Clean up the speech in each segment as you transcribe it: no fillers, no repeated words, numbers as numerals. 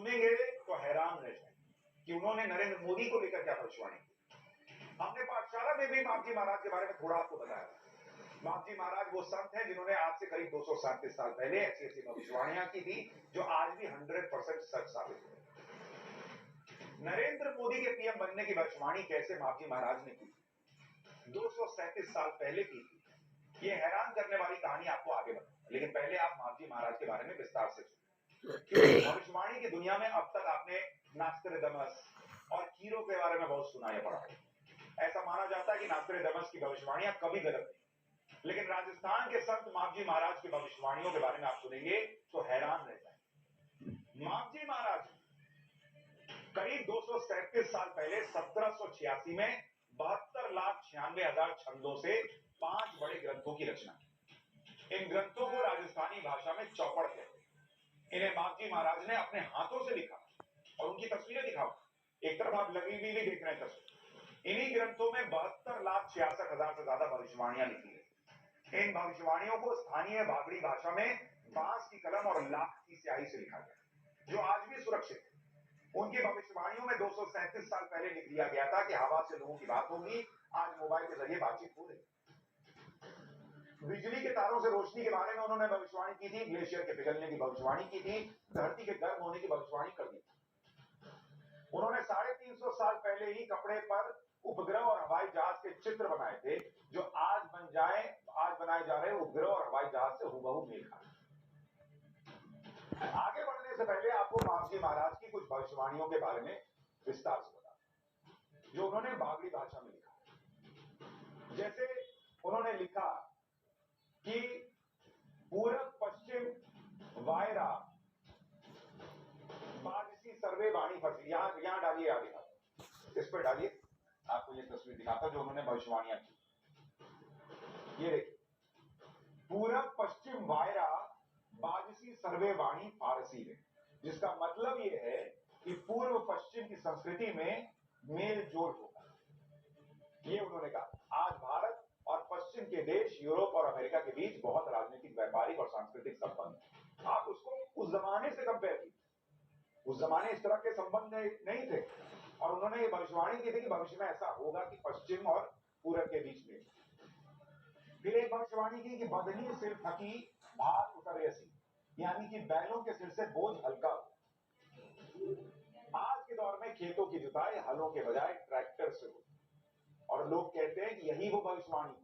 सुनेंगे तो हैरान रह जाएंगे कि उन्होंने नरेंद्र मोदी को लेकर क्या भविष्यवाणी की। हमने पाठशाला में भी माप जी महाराज के बारे में थोड़ा आपको बताया। माप जी महाराज वो संत हैं जिन्होंने आज से करीब 237 साल पहले ऐसी ऐसी भविष्यवाणियां की थी जो आज भी 100% सच साबित हुई। नरेंद्र मोदी के पीएम बनने की भविष्यवाणी कैसे माप जी महाराज ने की, 237 साल पहले की थी, ये हैरान करने वाली कहानी आपको आगे बताऊंगा। लेकिन पहले आप माप जी महाराज के बारे में विस्तार से सुनिए, क्योंकि भविष्यवाणी की दुनिया में अब तक आपने नास्ट्रेडमस और कीरो के बारे में बहुत सुना या पढ़ा है। ऐसा माना जाता है कि नास्ट्रेडमस की भविष्यवाणियां कभी गलत नहीं, लेकिन राजस्थान के संत माप जी महाराज की भविष्यवाणियों के बारे में आप सुनेंगे तो हैरान रह जाएंगे। माप जी महाराज करीब 237 साल पहले 1786 में 72,96,000 छंदों से 5 बड़े ग्रंथों की रचना की। इन ग्रंथों को राजस्थानी भाषा में चौपड़ कहते हैं। इन्हें माप जी महाराज ने अपने हाथों से लिखा और उनकी तस्वीरें दिखाओ। एक तरफ आप लगी भी देख रहे हैं तस्वीर। इन्हीं ग्रंथों में 72,66,000 से ज्यादा भविष्यवाणियां लिखी है। इन भविष्यवाणियों को स्थानीय बागड़ी भाषा में बांस की कलम और लाख की स्याही से लिखा गया, जो आज भी सुरक्षित है। उनकी भविष्यवाणियों में 237 साल पहले लिख दिया गया था कि हवा से लोगों की बात होगी। आज मोबाइल के जरिए बातचीत हो रही। बिजली के तारों से रोशनी के बारे में उन्होंने भविष्यवाणी की थी, ग्लेशियर के पिघलने की भविष्यवाणी की थी, धरती के गर्म होने की भविष्यवाणी कर दी। उन्होंने 350 साल पहले ही कपड़े पर उपग्रह और हवाई जहाज के चित्र बनाए थे, जो आज बनाए जा रहे उपग्रह और हवाई जहाज से हुबहू मेल खाते। आगे बढ़ने से पहले आपको माप जी महाराज की कुछ भविष्यवाणियों के बारे में विस्तार से बता, जो उन्होंने बागड़ी भाषा में लिखा। जैसे उन्होंने लिखा कि पूरब पश्चिम वायरा बाजसी सर्वे वाणी फंसी। यहां डालिए, आगे इस पर डालिए, आपको ये तस्वीर दिखाता जो उन्होंने भविष्यवाणियां की। ये देखिए, पूरब पश्चिम वायरा बाजसी सर्वे वाणी फारसी है, जिसका मतलब ये है कि पूर्व पश्चिम की संस्कृति में मेल जोल होगा। ये उन्होंने कहा। आज भारत और पश्चिम के देश यूरोप और अमेरिका के बीच बहुत राजनीतिक, व्यापारिक और सांस्कृतिक संबंध है। आप उसको उस जमाने से कंपेयर कीजिए। उस जमाने इस तरह के संबंध नहीं थे, और उन्होंने ये भविष्यवाणी की थी कि भविष्य में ऐसा होगा कि पश्चिम और पूरब के बीच में। फिर एक भविष्यवाणी की कि बदली सिर थकी भार उतर ऐसी, यानी कि बैलों के सिर से बोझ हल्का। आज के दौर में खेतों की जुताई हलों के बजाय ट्रैक्टर से हो, और लोग कहते हैं कि यही वो भविष्यवाणी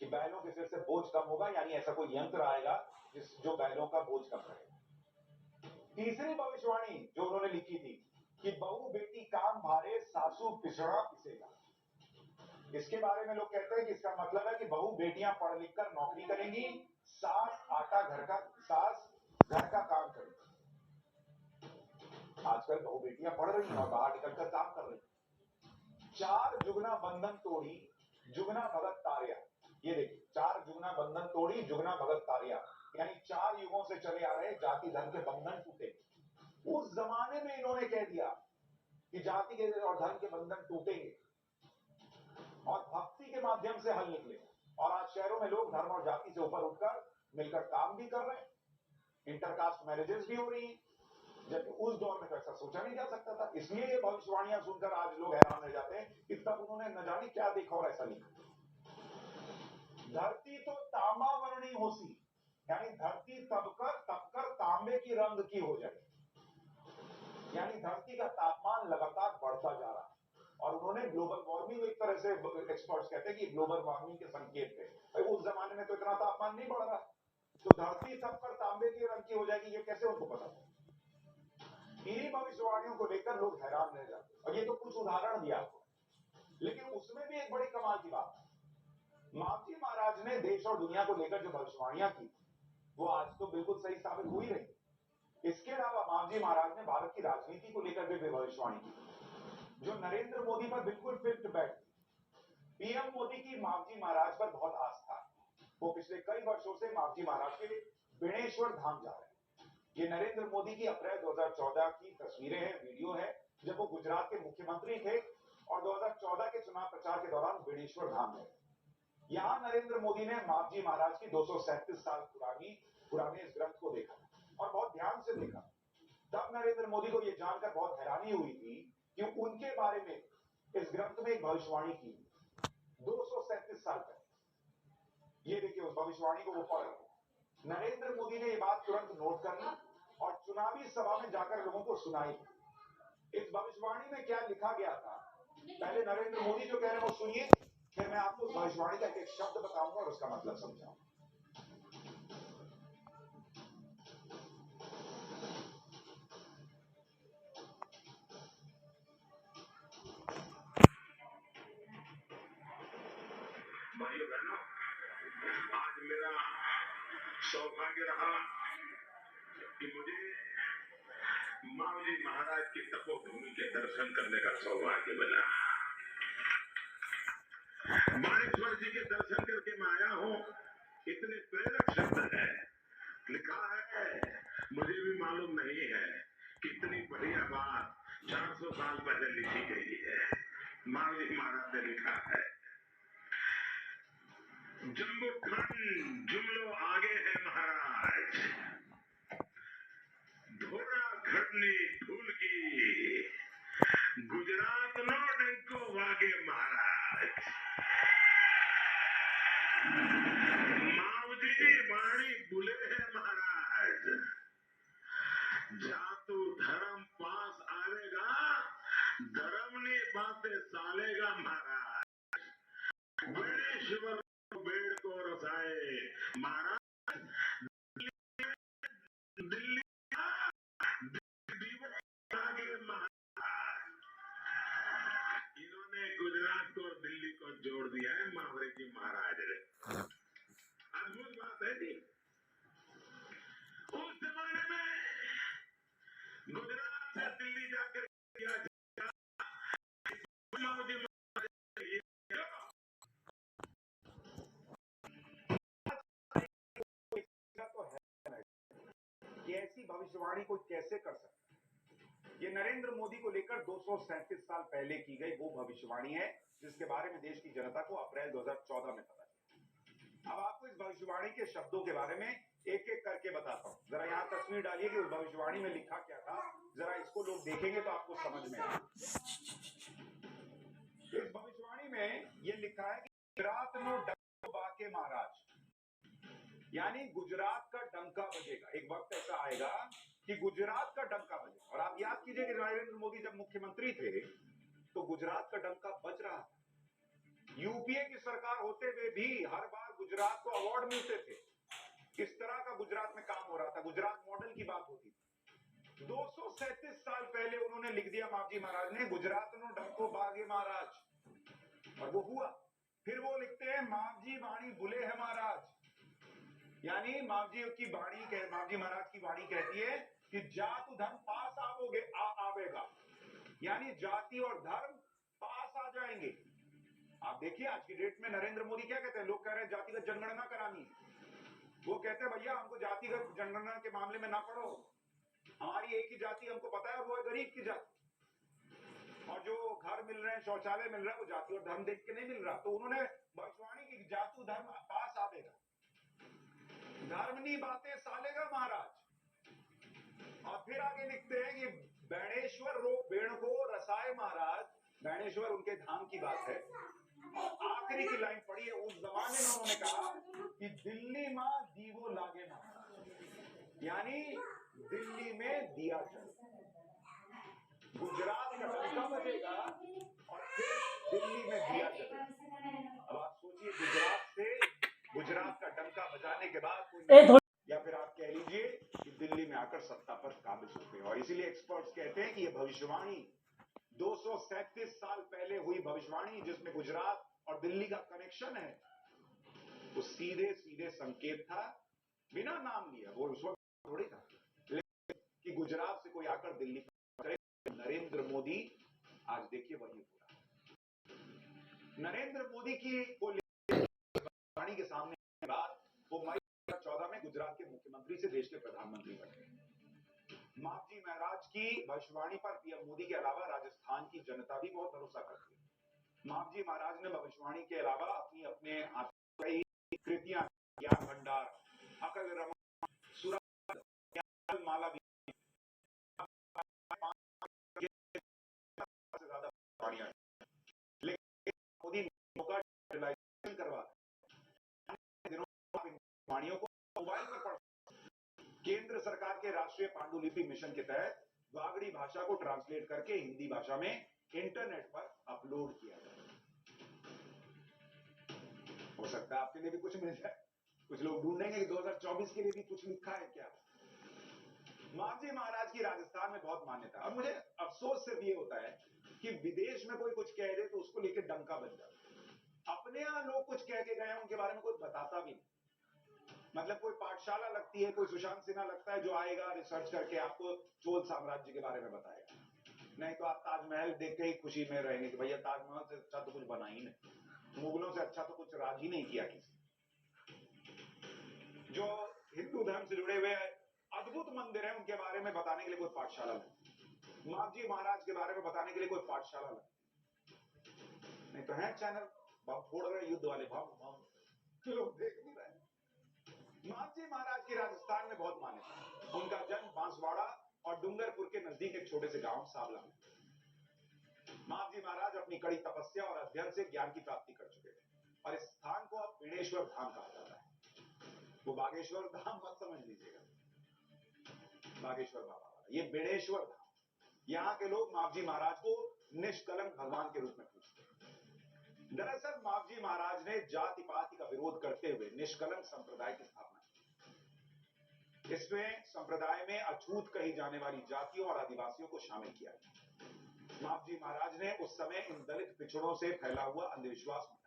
कि बैलों के सिर से बोझ कम होगा, यानी ऐसा कोई यंत्र आएगा जो बैलों का बोझ कम करेगा। तीसरी भविष्यवाणी जो उन्होंने लिखी थी कि बहू बेटी काम भारे सासू पिछड़ा पिसेगा। इसके बारे में लोग कहते हैं कि इसका मतलब है कि बहू बेटियां पढ़ लिख कर नौकरी करेंगी, सास घर का काम करेगी। आजकल बहू बेटियां पढ़ रही हैं और बाहर निकलकर काम कर रही हैं। 4 जुगना बंधन तोड़ी जुगना भगत तारिया। ये देखिए, 4 जुगना बंधन तोड़ी जुगना भगत तारिया, यानी 4 युगों से चले आ रहे जाति धर्म के बंधन टूटे। उस जमाने में इन्होंने कह दिया कि जाति के और धर्म के बंधन टूटेंगे और भक्ति के माध्यम से हल निकले। और आज शहरों में लोग धर्म और जाति से ऊपर उठकर मिलकर काम भी कर रहे हैं, इंटरकास्ट मैरिजेस भी हो रही हैं, जबकि उस दौर में तो ऐसा सोचा नहीं जा सकता था। इसलिए ये भविष्यवाणियां सुनकर आज लोग हैरान रह जाते हैं कि तब उन्होंने न जाने क्या देखा और ऐसा लिखा। धरती तो तांबा वर्णी होसी, यानी धरती तबकर तांबे की रंग की हो जाए, यानी धरती का तापमान लगातार बढ़ता जा रहा है। और उन्होंने ग्लोबल वार्मिंग, एक तरह से एक्सपर्ट्स कहते हैं कि ग्लोबल वार्मिंग के संकेत थे। उस जमाने में तो इतना तापमान नहीं बढ़ रहा, तो धरती तबकर तांबे की रंग की हो जाएगी, ये कैसे उनको पता था? इन्हीं भविष्यवाणियों को लेकर लोग हैरान रह जाते। और ये तो कुछ उदाहरण दिया आपको, लेकिन उसमें भी एक बड़ी कमाल की बात, माप जी महाराज ने देश और दुनिया को लेकर जो भविष्यवाणियां की वो आज तो बिल्कुल सही साबित हुई रही। इसके अलावा माप जी महाराज ने भारत की राजनीति को लेकर भी भविष्यवाणी की, जो नरेंद्र मोदी पर बिल्कुल फिट बैठती। पीएम मोदी की माप जी महाराज पर बहुत आस्था है। वो पिछले कई वर्षों से माप जी महाराज के बेणेश्वर धाम जा रहे हैं। ये नरेंद्र मोदी की अप्रैल 2014 की तस्वीरें हैं, वीडियो है, जब वो गुजरात के मुख्यमंत्री थे और 2014 के चुनाव प्रचार के दौरान बेणेश्वर धाम गए। यहां नरेंद्र मोदी ने माप जी महाराज की 237 साल पुराने इस ग्रंथ को देखा और बहुत ध्यान से देखा। तब नरेंद्र मोदी को यह जानकर बहुत हैरानी हुई थी कि उनके बारे में इस ग्रंथ में एक भविष्यवाणी की 237 साल पहले। ये देखिए उस भविष्यवाणी को वो पढ़, नरेंद्र मोदी ने ये बात तुरंत नोट कर ली और चुनावी सभा में जाकर लोगों को सुनाई। इस भविष्यवाणी में क्या लिखा गया था, पहले नरेंद्र मोदी जो कह रहे हैं वो सुनिए, फिर मैं आपको उस भविष्यवाणी का एक शब्द बताऊंगा और उसका मतलब समझाऊंगा। भाइयों बहनों, आज मेरा सौभाग्य रहा कि मुझे मावली महाराज की तपोभूमि के दर्शन करने का सौभाग्य मिला। बाणेश्वर जी के दर्शन करके मैं आया हूँ। इतने प्रेरक शब्द है, लिखा है, मुझे भी मालूम नहीं है कितनी बढ़िया बात 400 साल पहले लिखी गई है। मावली महाराज ने लिखा है, जम्बू खंड जुमलो आगे है महाराज, धोरा घटनी फूल की, गुजरात नो डंको वागे महाराज। मावजी वाणी बुले है महाराज, जातु धर्म पास आवेगा, धर्मनी बातें सालेगा महाराज। बेणेश्वर बेड़ को रसाए महाराज, दिल्ली आगे महाराज। इन्होंने गुजरात को और दिल्ली को जोड़ दिया है मावरे जी महाराज ने। अद्भुत बात है जी। उस जमाने में गुजरात से दिल्ली जाकर किया मावजी ऐसी भविष्यवाणी कोई कैसे कर सकता है? ये नरेंद्र मोदी को लेकर 237 साल पहले की गई वो भविष्यवाणी है जिसके बारे में देश की जनता को अप्रैल 2014 में पता चला। अब आपको इस भविष्यवाणी के शब्दों के बारे में एक एक करके बताता हूं। जरा यहाँ तस्वीर डालिए कि उस भविष्यवाणी में लिखा क्या था, जरा इसको लोग देखेंगे तो आपको समझ में आएगा। इस भविष्यवाणी में ये लिखा है कि गुजरात नो डंको बाके महाराज, यानी गुजरात का डंका बजेगा। एक वक्त ऐसा आएगा कि गुजरात का डंका बजेगा। और आप याद कीजिए कि नरेंद्र मोदी जब मुख्यमंत्री थे तो गुजरात का डंका बज रहा था। यूपीए की सरकार होते हुए भी हर बार गुजरात को अवार्ड मिलते थे। किस तरह का गुजरात में काम हो रहा था, गुजरात मॉडल की बात होती थी। 237 साल पहले उन्होंने लिख दिया मावजी महाराज ने, गुजरात नो डंको बागे महाराज, और वो हुआ। फिर वो लिखते हैं मावजी वाणी बुले है महाराज, यानी मावजी की वाणी, मावजी महाराज की वाणी कहती है कि जात धर्म पास आओगे, आवेगा, यानी जाति और धर्म पास आ जाएंगे। आप देखिए आज की डेट में नरेंद्र मोदी क्या कहते हैं, लोग कह रहे हैं जातिगत जनगणना करानी है। वो कहते हैं भैया हमको जातिगत जनगणना के मामले में ना पढ़ो, हमारी एक ही जाति हमको पता है, वो है गरीब की जाति। और जो घर मिल रहे हैं, शौचालय मिल रहा है, वो जाति और धर्म देख के नहीं मिल रहा। तो उन्होंने भविष्यवाणी की जातु धर्म पास आवेगा, धर्मनी बातें सालेगा महाराज। और फिर आगे लिखते हैं कि बैणेश्वर बेण को रसाए महाराज, बैणेश्वर उनके धाम की बात है। और आखिरी की लाइन पढ़ी है, उस जमाने में उन्होंने कहा कि दिल्ली मां दीवो लागे महाराज, यानी दिल्ली में दिया चले, गुजरात का डंका बजेगा और फिर दिल्ली में दिया चलेगा। अब आप सोचिए, गुजरात का डंका बजाने के बाद कोई, या फिर आप कह लीजिए कि दिल्ली में आकर सत्ता पर काबिज होते हैं। और इसीलिए एक्सपर्ट्स कहते हैं कि यह भविष्यवाणी 237 साल पहले हुई भविष्यवाणी, जिसमें गुजरात और दिल्ली का कनेक्शन है, तो सीधे सीधे संकेत था, बिना नाम लिया, वो उस वक्त थोड़ी था, लेकिन कि गुजरात से कोई आकर दिल्ली करे। नरेंद्र मोदी आज देखिए वही हो रहा। नरेंद्र मोदी की को वाणी के सामने बाद वो मई 2014 में गुजरात के मुख्यमंत्री से देश के प्रधानमंत्री बने। मावजी महाराज की भविष्यवाणी पर पीएम मोदी के अलावा राजस्थान की जनता भी बहुत भरोसा करती है। मावजी महाराज ने भविष्यवाणी के अलावा अपने कई कृतियां, ज्ञान भंडार, अकल रमन, सुरत, माला वाणियों को मोबाइल पर पढ़। केंद्र सरकार के राष्ट्रीय पांडुलिपि मिशन के तहत वागड़ी भाषा को ट्रांसलेट करके हिंदी भाषा में इंटरनेट पर अपलोड किया जाए। हो सकता है आपके लिए भी कुछ मिल जाए। कुछ लोग ढूंढेंगे कि 2024 के लिए भी कुछ लिखा है क्या। मापजी महाराज की राजस्थान में बहुत मान्यता। अब मुझे अफसोस सिर्फ ये होता है कि विदेश में कोई कुछ कह दे तो उसको लेकर डंका बज जाता है। अपने यहां लोग कुछ कह के गए हैं, उनके बारे में कोई बताता भी नहीं। मतलब कोई पाठशाला लगती है, कोई सुशांत सिन्हा लगता है जो आएगा रिसर्च करके आपको चोल साम्राज्य के बारे में बताएगा। नहीं तो आप ताजमहल देख के ही खुशी में रहेंगे कि भैया ताजमहल से अच्छा तो कुछ बना ही नहीं, मुगलों से अच्छा तो कुछ राज ही नहीं किया किसी। जो हिंदू धर्म से जुड़े हुए अद्भुत मंदिर हैं उनके बारे में बताने के लिए कोई पाठशाला लगती, मापजी महाराज के बारे में बताने के लिए कोई पाठशाला लगती। नहीं तो है चैनल बम फोड़ रहे युद्ध वाले, बम बम लोग देख नहीं रहे। मापजी महाराज की राजस्थान में बहुत मान्यता है। उनका जन्म बांसवाड़ा और डूंगरपुर के नजदीक एक छोटे से गांव सावला में। मापजी महाराज अपनी कड़ी तपस्या और अध्ययन से ज्ञान की प्राप्ति कर चुके थे और इस स्थान को अब बेणेश्वर धाम कहा जाता है। वो बागेश्वर धाम मत समझ लीजिएगा, बागेश्वर बाबा वाला, ये बेणेश्वर धाम। यहाँ के लोग मापजी महाराज को निष्कलंक भगवान के रूप में पूजते हैं। दरअसल मापजी महाराज ने जाति पाति का विरोध करते हुए निष्कलंक संप्रदाय की स्थापना की। इसमें संप्रदाय में अछूत कही जाने वाली जातियों और आदिवासियों को शामिल किया। मापजी महाराज ने उस समय इन दलित पिछड़ों से फैला हुआ अंधविश्वास मिटाया।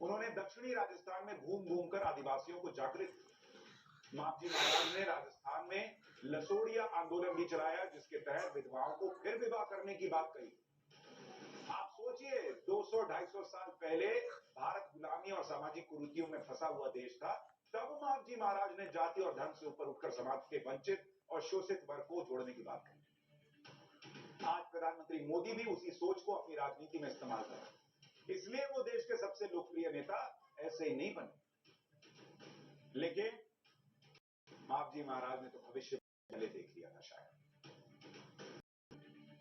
उन्होंने दक्षिणी राजस्थान में घूम घूमकर आदिवासियों को जागृत किया। मापजी महाराज ने राजस्थान में लसोड़िया आंदोलन भी चलाया, जिसके तहत विधवाओं को फिर विवाह करने की बात कही। आप सोचिए, 200-250 साल पहले भारत गुलामी और सामाजिक कुरीतियों में फंसा हुआ देश था, तब मापजी महाराज ने जाति और धर्म से ऊपर उठकर समाज के वंचित और शोषित वर्ग को जोड़ने की बात कही। आज प्रधानमंत्री मोदी भी उसी सोच को अपनी राजनीति में इस्तेमाल कर रहे हैं। इसलिए वो देश के सबसे लोकप्रिय नेता ऐसे ही नहीं बने। लेकिन मापजी महाराज ने तो भविष्य पहले देख लिया था शायद।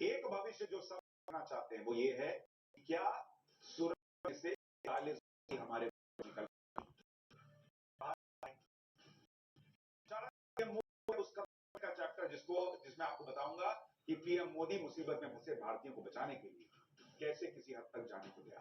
एक भविष्य जो सब करना चाहते हैं वो ये है कि क्या सूरज से 40 हमारे उसका चैप्टर जिसमें आपको बताऊंगा कि पीएम मोदी मुसीबत में फंसे भारतीयों को बचाने के लिए कैसे किसी हद तक जाने को गया।